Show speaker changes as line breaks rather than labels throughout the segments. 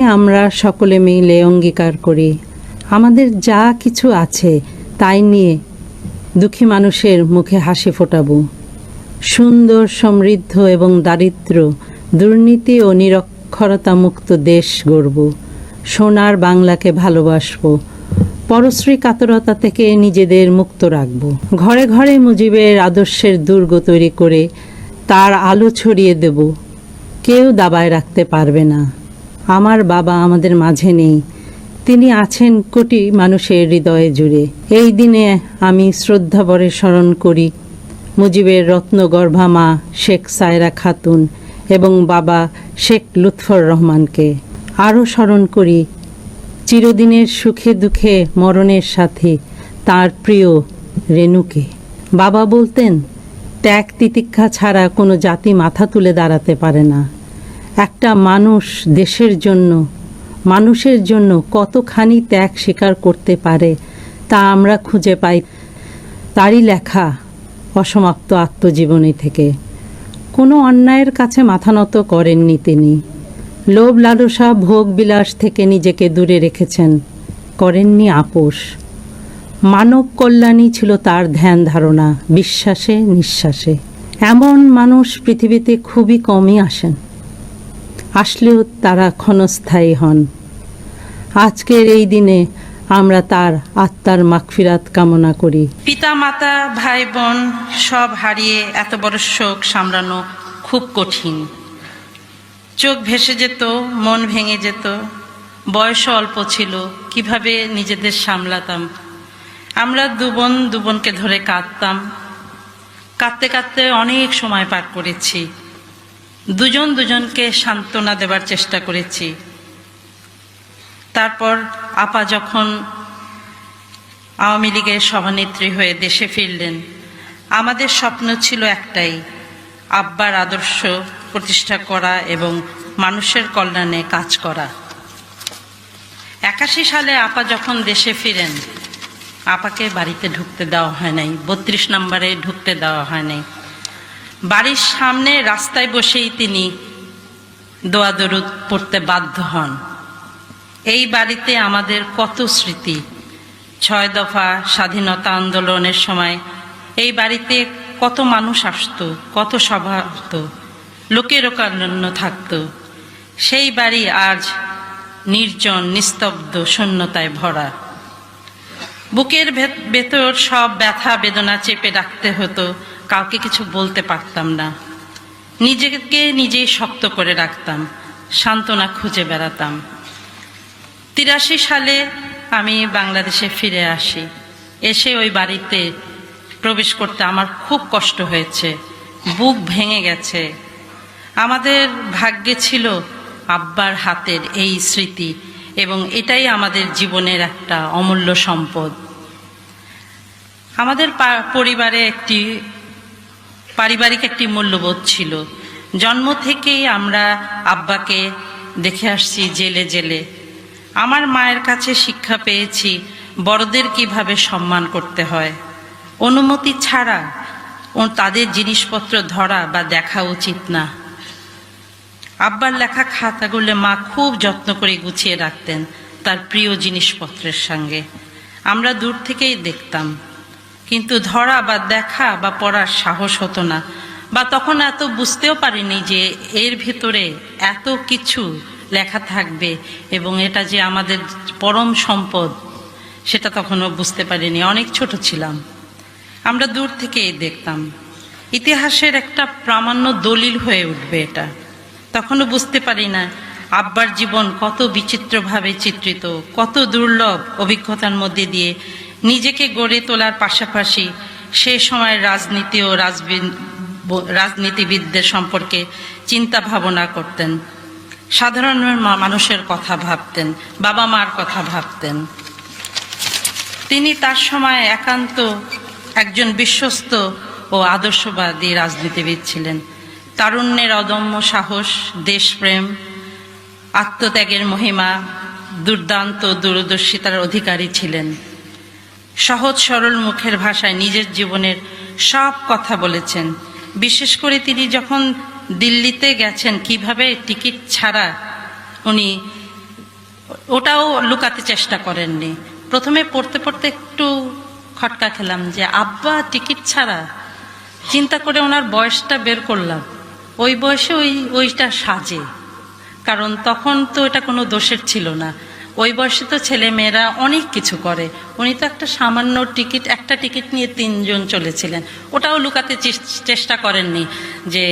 আমরা সকলে মিলে অঙ্গীকার করি আমাদের যা কিছু আছে তাই নিয়ে দুঃখী মানুষের মুখে হাসি ফোটাবো। সুন্দর সমৃদ্ধ এবং দারিদ্র দুর্নীতি ও নিরক্ষরতা মুক্ত দেশ গড়ব। সোনার বাংলাকে ভালোবাসবো। পরশ্রী কাতরতা থেকে নিজেদের মুক্ত রাখব। ঘরে ঘরে মুজিবের আদর্শের দুর্গ তৈরি করে তার আলো ছড়িয়ে দেব। কেউ দাবায় রাখতে পারবে না। আমার বাবা আমাদের মাঝে নেই, তিনি আছেন কোটি মানুষের হৃদয়ে জুড়ে। এই দিনে আমি শ্রদ্ধাভরে স্মরণ করি মুজিবের রত্নগর্ভা মা শেখ সায়রা খাতুন এবং বাবা শেখ লুৎফর রহমানকে। আরও স্মরণ করি চিরদিনের সুখে দুঃখে মরণের সাথে তার প্রিয় রেনুকে। বাবা বলতেন, ত্যাগ তিতিক্ষা ছাড়া কোনো জাতি মাথা তুলে দাঁড়াতে পারে না। একটা মানুষ দেশের জন্য মানুষের জন্য কতখানি ত্যাগ স্বীকার করতে পারে তা আমরা খুঁজে পাই তারই লেখা অসমাপ্ত আত্মজীবনী থেকে। কোনো অন্যায়ের কাছে মাথা নত করেননি তিনি। লোভ লালসা ভোগ বিলাস থেকে নিজেকে দূরে রেখেছেন, করেননি আপোষ। মানব কল্যাণই ছিল তার ধ্যান ধারণা, বিশ্বাসে নিঃশ্বাসে। এমন মানুষ পৃথিবীতে খুবই কমই আসেন, আসলেও তারা ক্ষণস্থায়ী হন। আজকের এই দিনে আমরা তার আত্মার মাগফিরাত কামনা করি।
পিতা মাতা ভাই বোন সব হারিয়ে এত বড় শোক সামলানো খুব কঠিন। চোখ ভেসে যেত, মন ভেঙে যেত। বয়সও অল্প ছিল, কিভাবে নিজেদের সামলাতাম। আমরা দুবোনকে ধরে কাঁদতাম। কাঁদতে কাঁদতে অনেক সময় পার করেছি। দুজনকে সান্ত্বনা দেবার চেষ্টা করেছি। তারপর আপা যখন আওয়ামী লীগের সভানেত্রী হয়ে দেশে ফিরলেন, আমাদের স্বপ্ন ছিল একটাই, আব্বার আদর্শ প্রতিষ্ঠা করা এবং মানুষের কল্যাণে কাজ করা। 81 সালে আপা যখন দেশে ফিরেন, আপাকে বাড়িতে ঢুকতে দেওয়া হয় নাই, 32 নম্বরে ঢুকতে দেওয়া হয় নাই। বাড়ির সামনে রাস্তায় বসেই তিনি দোয়া দরুদ পড়তে বাধ্য হন। এই বাড়িতে আমাদের কত স্মৃতি। 6 দফা স্বাধীনতা আন্দোলনের সময় এই বাড়িতে কত মানুষ আসতো, কত সভা হতো, লোকের লোকারণ্য থাকতো। সেই বাড়ি আজ নির্জন, নিস্তব্ধ, শূন্যতায় ভরা। বুকের ভেতর সব ব্যথা বেদনা চেপে রাখতে হতো, কাউকে কিছু বলতে পারতাম না। নিজেকে নিজেই শক্ত করে রাখতাম, সান্ত্বনা খুঁজে বেড়াতাম। 83 সালে আমি বাংলাদেশে ফিরে আসি। এসে ওই বাড়িতে প্রবেশ করতে আমার খুব কষ্ট হয়েছে, বুক ভেঙে গেছে। আমাদের ভাগ্যে ছিল আব্বার হাতের এই স্মৃতি, এবং এটাই আমাদের জীবনের একটা অমূল্য সম্পদ। আমাদের পরিবারে পারিবারিক একটি মূল্যবোধ ছিল। জন্ম থেকেই আমরা আব্বাকে দেখে আসছি জেলে জেলে। আমার মায়ের কাছে শিক্ষা পেয়েছি বড়দের কিভাবে সম্মান করতে হয়। অনুমতি ছাড়া তাদের জিনিসপত্র ধরা বা দেখা উচিত না। আব্বার লেখা খাতাগুলো মা খুব যত্ন করে গুছিয়ে রাখতেন তার প্রিয় জিনিসপত্রের সঙ্গে। আমরা দূর থেকেই দেখতাম, কিন্তু ধরা বা দেখা বা পড়ার সাহস হতো না, বা তখন এত বুঝতেও পারিনি যে এর ভিতরে এত কিছু লেখা থাকবে এবং এটা যে আমাদের পরম সম্পদ, সেটা তখনও বুঝতে পারিনি। অনেক ছোট ছিলাম। আমরা দূর থেকেই দেখতাম। ইতিহাসের একটা প্রামাণ্য দলিল হয়ে উঠবে এটা। তখনও বুঝতে পারি না আব্বার জীবন কত বিচিত্রভাবে চিত্রিত, কত দুর্লভ অভিজ্ঞতার মধ্যে দিয়ে নিজেকে গড়ে তোলার পাশাপাশি সে সময় রাজনীতি ও রাজনীতিবিদদের সম্পর্কে চিন্তা ভাবনা করতেন। সাধারণ মানুষের কথা ভাবতেন, বাবা মার কথা ভাবতেন। তিনি তার সময় একান্ত একজন বিশ্বস্ত ও আদর্শবাদী রাজনীতিবিদ ছিলেন। তারুণ্যের অদম্য সাহস, দেশপ্রেম, আত্মত্যাগের মহিমা, দুর্দান্ত দূরদর্শিতার অধিকারী ছিলেন। সহজ সরল মুখের ভাষায় নিজের জীবনের সব কথা বলেছেন। বিশেষ করে তিনি যখন দিল্লিতে গেছেন, কিভাবে টিকিট ছাড়া উনি ওটাও লুকাতে চেষ্টা করেননি। প্রথমে পড়তে পড়তে একটু খটকা খেলাম যে আব্বা টিকিট ছাড়া। চিন্তা করে ওনার বয়সটা বের করলাম, ওই বয়সে ওইটা সাজে, কারণ তখন তো এটা কোনো দোষের ছিল না। ওই বয়সে তো ছেলে মেয়েরা অনেক কিছু করে, উনি তো একটা সামান্য একটা টিকিট নিয়ে 3 জন চলেছিলেন। ওটাও লুকাতে চেষ্টা করেননি যে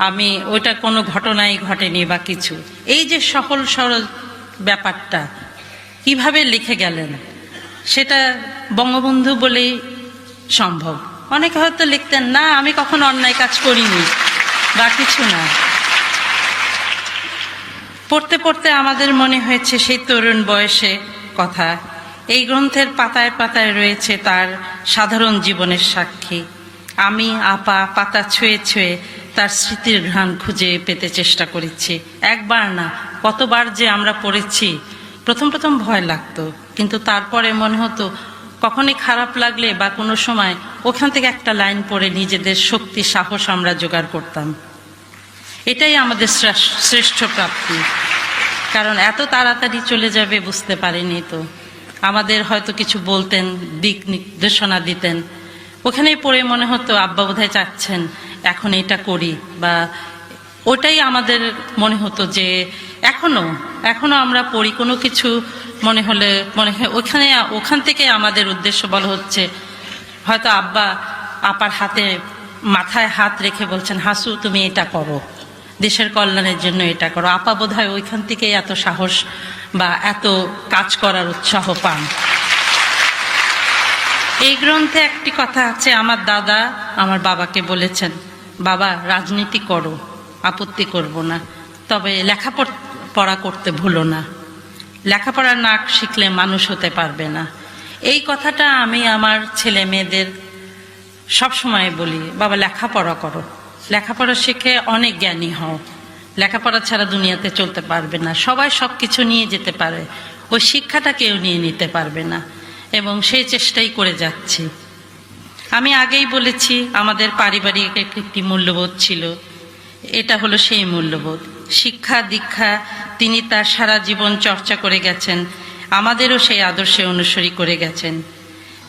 আমি ওইটা কোনো ঘটনাই ঘটেনি বা কিছু। এই যে সহজ সরল ব্যাপারটা কিভাবে লিখে গেলেন সেটা বঙ্গবন্ধু বলেই সম্ভব। অনেকে হয়তো লিখতেন না আমি কখনো অন্যায় কাজ করিনি বা কিছু না। পড়তে পড়তে আমাদের মনে হয়েছে সেই তরুণ বয়সে কথা। এই গ্রন্থের পাতায় পাতায় রয়েছে তার সাধারণ জীবনের সাক্ষী। আমি আপা পাতা ছুঁয়ে ছুঁয়ে তার স্মৃতির ঘ্রাণ খুঁজে পেতে চেষ্টা করেছি। একবার না কতবার যে আমরা পড়েছি। প্রথম প্রথম ভয় লাগতো, কিন্তু তারপরে মনে হতো কখনই খারাপ লাগলে বা কোনো সময় ওখান থেকে একটা লাইন পড়ে নিজেদের শক্তি সাহস আমরা জোগাড় করতাম। এটাই আমাদের শ্রেষ্ঠ প্রাপ্তি, কারণ এত তাড়াতাড়ি চলে যাবে বুঝতে পারিনি তো। আমাদের হয়তো কিছু বলতেন, দিক নির্দেশনা দিতেন, ওখানেই পড়ে মনে হতো আব্বা বোধহয় চাচ্ছেন এখন এটা করি, বা ওটাই আমাদের মনে হতো যে এখনো আমরা পড়ি কোনো কিছু মনে হয় ওখান থেকে আমাদের উদ্দেশ্য বলা হচ্ছে। হয়তো আব্বা আপার হাতে মাথায় হাত রেখে বলছেন হাসু তুমি এটা করো, দেশের কল্যাণের জন্য এটা করো। আপা বোধহয় ওইখান থেকে এত সাহস বা এত কাজ করার উৎসাহ পান। এই গ্রন্থে একটি কথা আছে, আমার দাদা আমার বাবাকে বলেছেন, বাবা রাজনীতি করো, আপত্তি করব না, তবে লেখাপড়া করতে ভুলো না। লেখাপড়া না শিখলে মানুষ হতে পারবে না। এই কথাটা আমি আমার ছেলে মেয়েদের সবসময় বলি, বাবা লেখাপড়া করো, লেখাপড়া শিখে অনেক জ্ঞানী হও। লেখাপড়া ছাড়া দুনিয়াতে চলতে পারবে না। সবাই সব কিছু নিয়ে যেতে পারে, ওই শিক্ষাটা কেউ নিয়ে নিতে পারবে না, এবং সেই চেষ্টাই করে যাচ্ছি। আমি আগেই বলেছি আমাদের পারিবারিক একটি মূল্যবোধ ছিল, এটা হলো সেই মূল্যবোধ। শিক্ষা দীক্ষা তিনি তার সারা জীবন চর্চা করে গেছেন, আমাদেরও সেই আদর্শে অনুসরী করে গেছেন।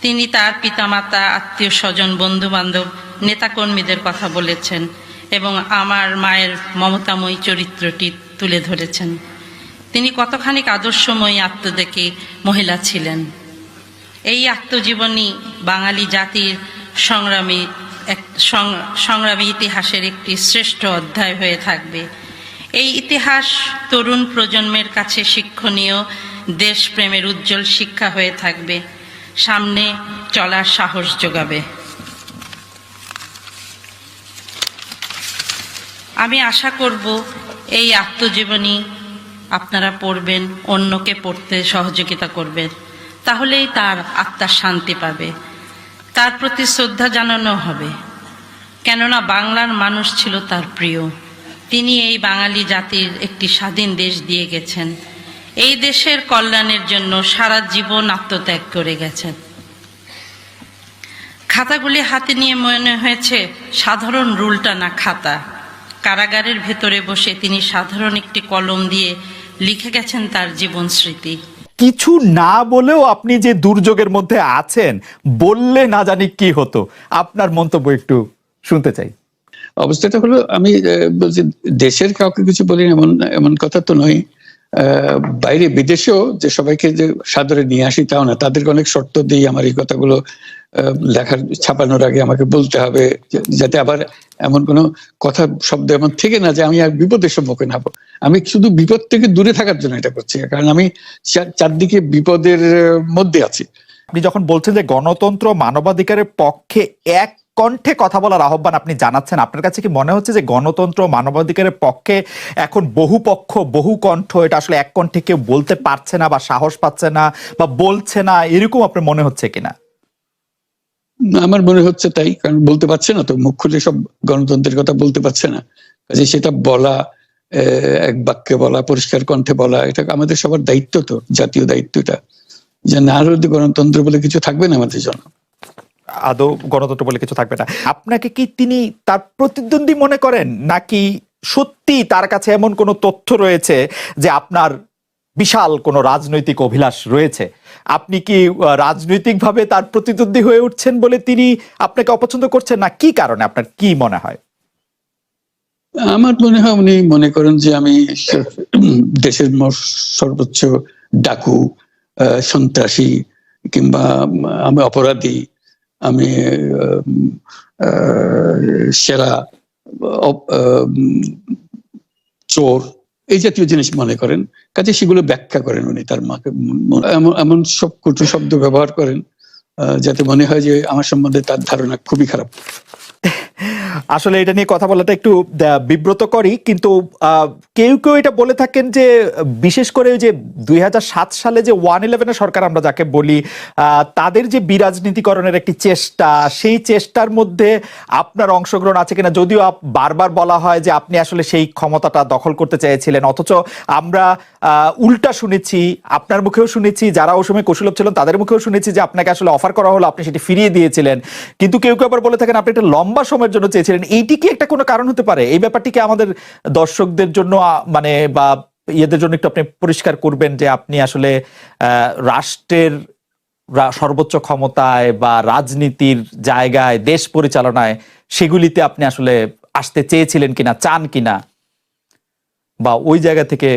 তিনি তার পিতামাতা আত্মীয় স্বজন বন্ধু বান্ধব নেতাকর্মীদের কথা বলেছেন এবং আমার মায়ের মমতাময়ী চরিত্রটি তুলে ধরেছেন। তিনি কতখানি আদর্শময়ী আত্মদেখী মহিলা ছিলেন। এই আত্মজীবনী বাঙালি জাতির সংগ্রামী ইতিহাসের একটি শ্রেষ্ঠ অধ্যায় হয়ে থাকবে। এই ইতিহাস তরুণ প্রজন্মের কাছে শিক্ষণীয়, দেশপ্রেমের উজ্জ্বল শিক্ষা হয়ে থাকবে, সামনে চলার সাহস যোগাবে। আমি আশা করব এই আত্মজীবনী আপনারা পড়বেন, অন্যকে পড়তে সহযোগিতা করবেন, তাহলেই তার আত্মার শান্তি পাবে, তার প্রতি শ্রদ্ধা জানানো হবে। কেননা বাংলার মানুষ ছিল তার প্রিয়। তিনি এই বাঙালি জাতির একটি স্বাধীন দেশ দিয়ে গেছেন, এই দেশের কল্যাণের জন্য সারা জীবন আত্মত্যাগ করে গেছেন। খাতাগুলি হাতে নিয়ে মনে হয়েছে সাধারণ রুলটা না খাতা। কারাগারের ভেতরে বসে তিনি সাধারণ একটি কলম দিয়ে লিখে গেছেন তার জীবন স্মৃতি।
কিছু না বলেও আপনি যে দুর্যোগের মধ্যে আছেন, বললে না জানি কি হতো। আপনার মন্তব্য একটু শুনতে চাই।
অবস্থাটা হলো, আমি বলছি দেশের কাউকে কিছু বলি এমন কথা তো নয়। বাইরে বিদেশেও যে সবাইকে যে সাদরে নিয়ে আসি তাও না, তাদেরকে অনেক শর্ত দিই আমার এই কথাগুলো ছাপানোর আগে আমাকে বলতে হবে, যাতে আবার এমন কোনো কথা শব্দ এমন থেকে না যে আমি আর বিপদের সম্মুখীন হবো। আমি শুধু বিপদ থেকে দূরে থাকার জন্য এটা করছি, কারণ আমি চারদিকে বিপদের মধ্যে আছি।
আপনি যখন বলছেন যে গণতন্ত্র মানবাধিকারের পক্ষে এক কণ্ঠে কথা বলার আহ্বান আপনি জানাচ্ছেন, আপনার কাছে কি মনে হচ্ছে যে গণতন্ত্র মানবাধিকারের পক্ষে এখন বহু পক্ষ বহু কণ্ঠ, এটা আসলে এক কণ্ঠে কেউ বলতে পারছে না বা সাহস পাচ্ছে না বা বলছে না, এরকম আপনার মনে হচ্ছে কিনা?
আমার মনে হচ্ছে তাই, কারণ বলতে পারছে না তো, মুখ খুলে সব গণতন্ত্রের কথা বলতে পারছে না। কাজে সেটা বলা, এক বাক্যে বলা, পরিষ্কার কণ্ঠে বলা, এটা আমাদের সবার দায়িত্ব, তো জাতীয় দায়িত্বটা, যে না হলে গণতন্ত্র বলে কিছু থাকবে না আমাদের জন্য,
আদৌ গণতন্ত্র বলে কিছু থাকবে না। আপনাকে কি তিনি তার প্রতিদ্বন্দ্বী মনে করেন, নাকি সত্যি তার কাছে এমন কোনো তথ্য রয়েছে যে আপনার বিশাল কোনো রাজনৈতিক অভিলাষ রয়েছে, আপনি কি রাজনৈতিকভাবে তার প্রতিদ্বন্দ্বী হয়ে উঠছেন বলে তিনি আপনাকে অপছন্দ করছেন, না কি কারণে, আপনার কি মনে হয়?
আমার মনে হয় উনি মনে করেন যে আমি দেশের সর্বোচ্চ ডাকু, সন্ত্রাসী, কিংবা আমি অপরাধী, আমি সেরা চোর, এই জাতীয় জিনিস মনে করেন। কাজে সেগুলো ব্যাখ্যা করেন উনি তার মাকে, এমন সব কটু শব্দ ব্যবহার করেন যাতে মনে হয় যে আমার সম্বন্ধে তার ধারণা খুবই খারাপ।
আসলে এটা নিয়ে কথা বলাটা একটু বিব্রতকরই, কিন্তু কেউ কেউ এটা বলে থাকেন যে বিশেষ করে যে 2007 সালে যে 111 সরকার আমরা যাকে বলি, তাদের যে বিরাজনীতিকরণের একটি চেষ্টা, সেই চেষ্টার মধ্যে আপনার অংশগ্রহণ আছে কিনা। যদিও বারবার বলা হয় যে আপনি আসলে সেই ক্ষমতাটা দখল করতে চেয়েছিলেন, অথচ আমরা উল্টা শুনেছি, আপনার মুখেও শুনেছি, যারা ওই সময় কৌশলভ ছিলেন তাদের মুখেও শুনেছি যে আপনাকে আসলে অফার করা হলো, আপনি সেটি ফিরিয়ে দিয়েছিলেন। কিন্তু কেউ কেউ আবার বলে থাকেন আপনি একটা লম্বা সময়ের জন্য চেয়েছিলেন। এইটি কি একটা কোনো কারণ হতে পারে? এই ব্যাপারটিকে আমাদের দর্শকদের জন্য মানে বা ইয়েদের জন্য একটু আপনি পরিষ্কার করবেন যে আপনি আসলে রাষ্ট্রের সর্বোচ্চ ক্ষমতায় বা রাজনীতির জায়গায়, দেশ পরিচালনায়, সেগুলিতে আপনি আসলে আসতে চেয়েছিলেন কিনা, চান কিনা, বা ওই জায়গা থেকে।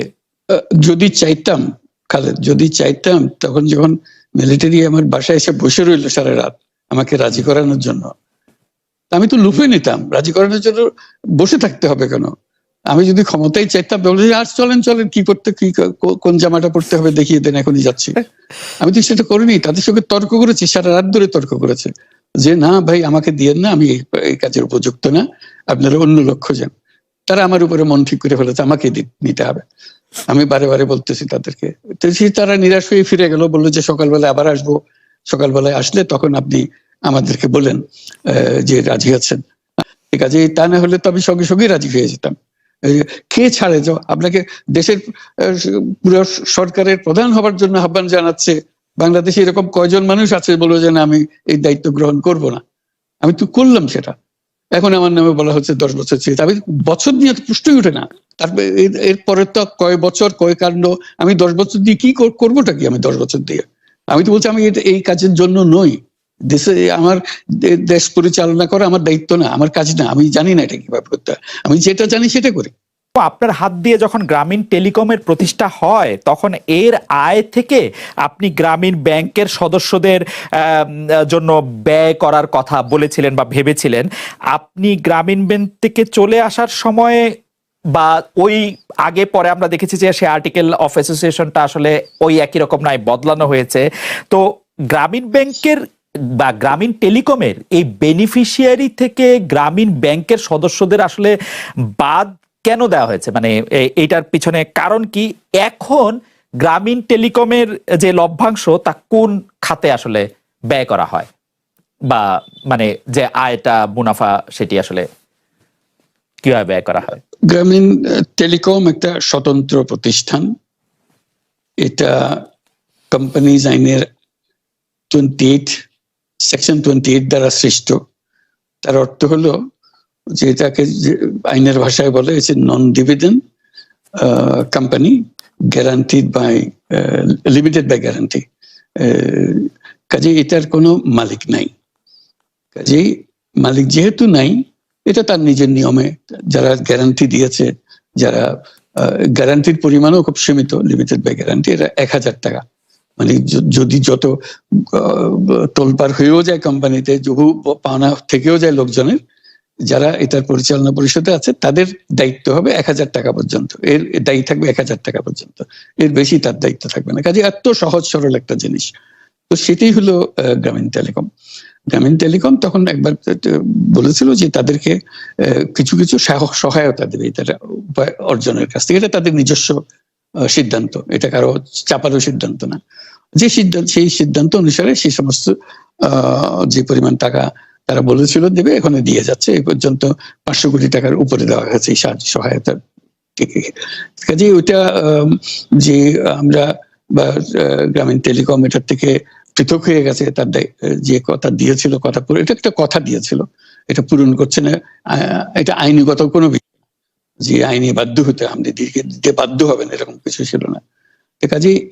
যদি চাইতাম খালেদ, যদি চাইতাম, তখন যখন মিলিটারি আমার বাসায় এসে বসে রইল সারা রাত আমাকে রাজি করানোর জন্য, আমি তো লুফে নিতাম। রাজি করানোর জন্য বসে থাকতে হবে কেন? আমি যদি ক্ষমতায় চাইতাম বলে আর চলেন চলেন, কি করতে, কি কোন জামাটা পড়তে হবে দেখিয়ে দেন, এখনই যাচ্ছি। আমি তো সেটা করিনি, তাদের সঙ্গে তর্ক করেছি, সারা রাত ধরে তর্ক করেছে যে না ভাই আমাকে দিয়েন না, আমি এই কাজের উপযুক্ত না, আপনারা অন্য লোক খোঁজেন। তারা আমার উপরে মন ঠিক করে ফেলেছে আমাকে নিতে হবে। আমি বারে বারে বলতেছি তাদেরকে, তারা নিরাশ হয়ে ফিরে গেল, বললো যে সকালবেলায় আবার আসবো, সকালবেলায় আসলে তখন আপনি আমাদেরকে বলেন যে রাজি আছেন। ঠিক আছে, তা না হলে তো আমি সঙ্গে সঙ্গে রাজি হয়ে যেতাম। কে ছাড়ে যে আপনাকে দেশের পুরো সরকারের প্রধান হবার জন্য আহ্বান জানাচ্ছে, বাংলাদেশে এরকম কয়জন মানুষ আছে বলে যে আমি এই দায়িত্ব গ্রহণ করব না? আমি তো করলাম সেটা। এখন আমার নামে বলা হচ্ছে 10 বছর চেয়ে, আমি বছর নিয়ে তো প্রশ্নই উঠে না। তারপরে এরপরে তো কয় বছর, কয় কাণ্ড। আমি 10 বছর দিয়ে কি করবোটা কি? আমি 10 বছর দিয়ে, আমি তো বলছি আমি এই কাজের জন্য নই। দেশে আমার দেশ পরিচালনা করা আমার দায়িত্ব না, আমার কাজ না। আমি জানি না এটা কিভাবে করতে হয়, আমি যেটা জানি সেটা করি।
আপনার হাত দিয়ে যখন গ্রামীণ টেলিকমের প্রতিষ্ঠা হয়, তখন এর আয় থেকে আপনি গ্রামীণ ব্যাংকের সদস্যদের জন্য ব্যয় করার কথা বলেছিলেন বা ভেবেছিলেন। আপনি গ্রামীণ ব্যাংক থেকে চলে আসার সময় বা ওই আগে পরে আমরা দেখেছি যে সে আর্টিকেল অফ অ্যাসোসিয়েশনটা আসলে ওই একই রকম নয়, বদলানো হয়েছে। তো গ্রামীণ ব্যাংকের বা গ্রামীণ টেলিকমের এই বেনিফিশিয়ারি থেকে গ্রামীণ ব্যাংকের সদস্যদের আসলে বাদ কেন দেওয়া হয়েছে, মানে এইটার পিছনে কারণ কি? এখন গ্রামীণ টেলিকমের যে লভ্যাংশ তা কোন খাতে আসলে ব্যয় করা হয়, বা মানে যে আয়টা, মুনাফা, সেটি আসলে কিভাবে ব্যয় করা হয়?
গ্রামীণ টেলিকম একটা স্বতন্ত্র প্রতিষ্ঠান। এটা কোম্পানিজ আইনের 28 সেকশন 28 দ্বারা সৃষ্ট। তার অর্থ হলো যে এটাকে আইনের ভাষায় বলে non dividend company, guaranteed by limited by guarantee. কাজে এটার কোনো মালিক নাই। কাজেই মালিক যেহেতু নাই, এটা তার নিজের নিয়মে যারা গ্যারান্টি দিয়েছে, যারা গ্যারান্টির পরিমাণও খুব সীমিত, লিমিটেড বাই গ্যারান্টি, এটা 1000 টাকা। মানে যদি যত তোলপাড় হয়েও যায় কোম্পানিতে, বহু পাওনা থেকেও যায় লোকজনের, যারা এটার পরিচালনা পরিষদে আছে তাদের দায়িত্ব হবে 1000 টাকা পর্যন্ত। এর দায়ী থাকবে 1000 টাকা পর্যন্ত, এর বেশি তার দায়িত্ব থাকবে না। কাজে এত সহজ সরল একটা জিনিস। তো সেটাই হলো গ্রামীণ টেলিকম। গ্রামীণ টেলিকম তখন একবার বলেছিল যে তাদেরকে কিছু কিছু সহায়তা দেবে এটার উপায় অর্জনের কাছ থেকে। এটা তাদের নিজস্ব সিদ্ধান্ত, এটা কারো চাপারও সিদ্ধান্ত না। সেই সিদ্ধান্ত অনুসারে সেই সমস্ত যে পরিমাণ টাকা তারা বলেছিল দেবে, এখানে দিয়ে যাচ্ছে। এই পর্যন্ত 500 কোটি টাকার উপরে দেওয়া হয়েছে এই সাহায্য সহায়তা থেকে। কাজে ওইটা যে আমরা বা গ্রামীণ টেলিকম এটার থেকে পৃথক হয়ে গেছে, তার যে কথা দিয়েছিল, কথা পুরো, এটা একটা কথা দিয়েছিল, এটা পূরণ করছে না। এটা আইনগত কোনো বিষয় যে আইনি বাধ্য হতে আপনি দিতে বাধ্য হবেন, এরকম কিছু ছিল না। কাজে এই